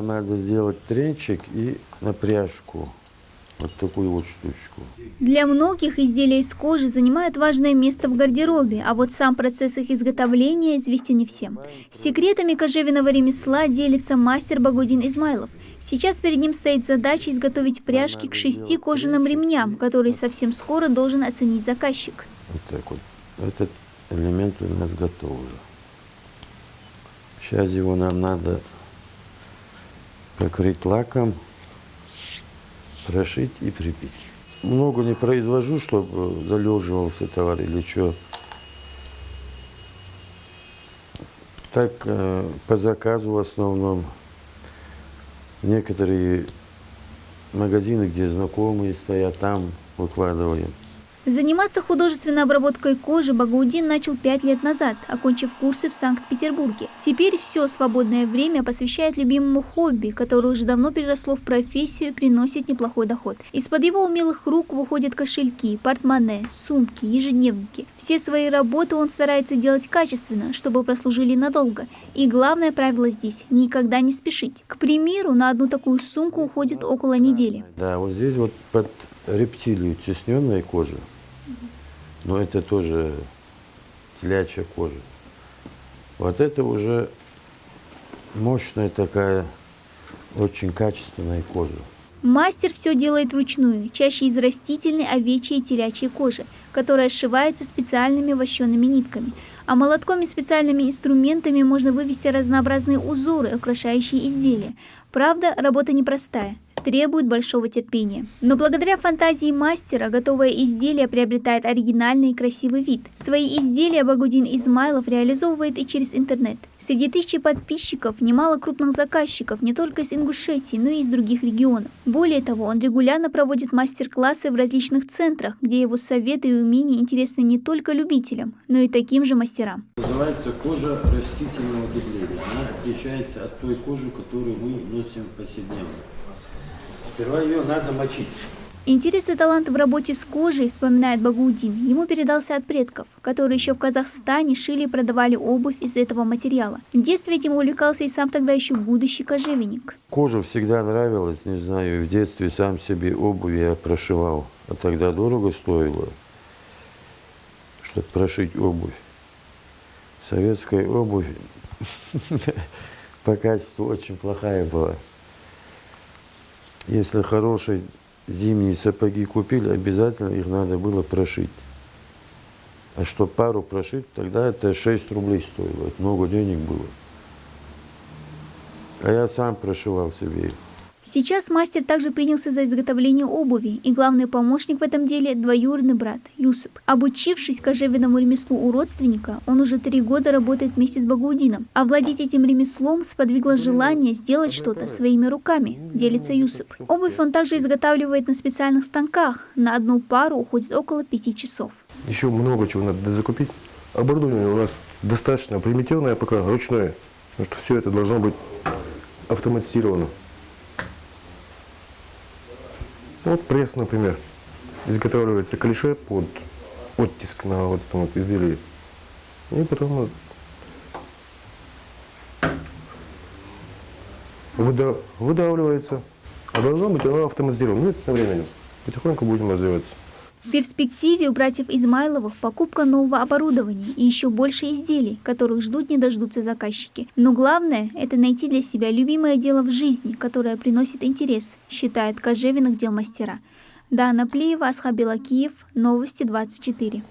надо сделать тренчик и на пряжку. Вот такую вот штучку. Для многих изделия из кожи занимают важное место в гардеробе, а вот сам процесс их изготовления известен не всем. Секретами кожевенного ремесла делится мастер Багаудин Измайлов. Сейчас перед ним стоит задача изготовить пряжки к 6 кожаным ремням, которые совсем скоро должен оценить заказчик. Вот так вот. Этот элемент у нас готов уже. Сейчас его нам надо покрыть лаком, прошить и прибить. Много не произвожу, чтобы залеживался товар или что. Так по заказу в основном. Некоторые магазины, где знакомые стоят, там выкладываем. Заниматься художественной обработкой кожи Багаудин начал 5 лет назад, окончив курсы в Санкт-Петербурге. Теперь все свободное время посвящает любимому хобби, которое уже давно переросло в профессию и приносит неплохой доход. Из-под его умелых рук выходят кошельки, портмоне, сумки, ежедневники. Все свои работы он старается делать качественно, чтобы прослужили надолго. И главное правило здесь – никогда не спешить. К примеру, на одну такую сумку уходит около недели. Да, вот здесь вот под рептилию тесненная кожа. Но это тоже телячья кожа. Вот это уже мощная такая, очень качественная кожа. Мастер все делает вручную, чаще из растительной, овечьей и телячьей кожи, которая сшивается специальными вощеными нитками. А молотком и специальными инструментами можно вывести разнообразные узоры, украшающие изделия. Правда, работа непростая, требует большого терпения. Но благодаря фантазии мастера готовое изделие приобретает оригинальный и красивый вид. Свои изделия Багаудин Измайлов реализовывает и через интернет. Среди тысячи подписчиков немало крупных заказчиков не только из Ингушетии, но и из других регионов. Более того, он регулярно проводит мастер-классы в различных центрах, где его советы и умения интересны не только любителям, но и таким же мастерам. Называется кожа растительного гибления. Она отличается от той кожи, которую мы носим повседневно. Сперва ее надо мочить. Интерес и талант в работе с кожей, вспоминает Багаудин, ему передался от предков, которые еще в Казахстане шили и продавали обувь из этого материала. В детстве этим увлекался и сам тогда еще будущий кожевенник. Кожа всегда нравилась, не знаю, в детстве сам себе обувь я прошивал. А тогда дорого стоило, чтобы прошить обувь. Советская обувь по качеству очень плохая была. Если хорошие зимние сапоги купили, обязательно их надо было прошить. А чтобы пару прошить, тогда это 6 рублей стоило. Это много денег было. А я сам прошивал себе их. Сейчас мастер также принялся за изготовление обуви, и главный помощник в этом деле – двоюродный брат Юсуп. Обучившись кожевенному ремеслу у родственника, он уже 3 года работает вместе с Багаудином. Овладеть этим ремеслом сподвигло желание сделать что-то своими руками, делится Юсуп. Обувь он также изготавливает на специальных станках. На одну пару уходит около 5 часов. Еще много чего надо закупить. Оборудование у нас достаточно примитивное, пока ручное, потому что все это должно быть автоматизировано. Вот пресс, например, изготавливается клише под оттиск на вот этом вот изделии. И потом выдавливается. А должно быть оно автоматизировано. Ну, это со временем. Потихоньку будем развиваться. В перспективе у братьев Измайловых покупка нового оборудования и еще больше изделий, которых ждут не дождутся заказчики. Но главное – это найти для себя любимое дело в жизни, которое приносит интерес, считает кожевенных дел мастера. Дана Плиева, Асхаб Белакиев, Новости 24.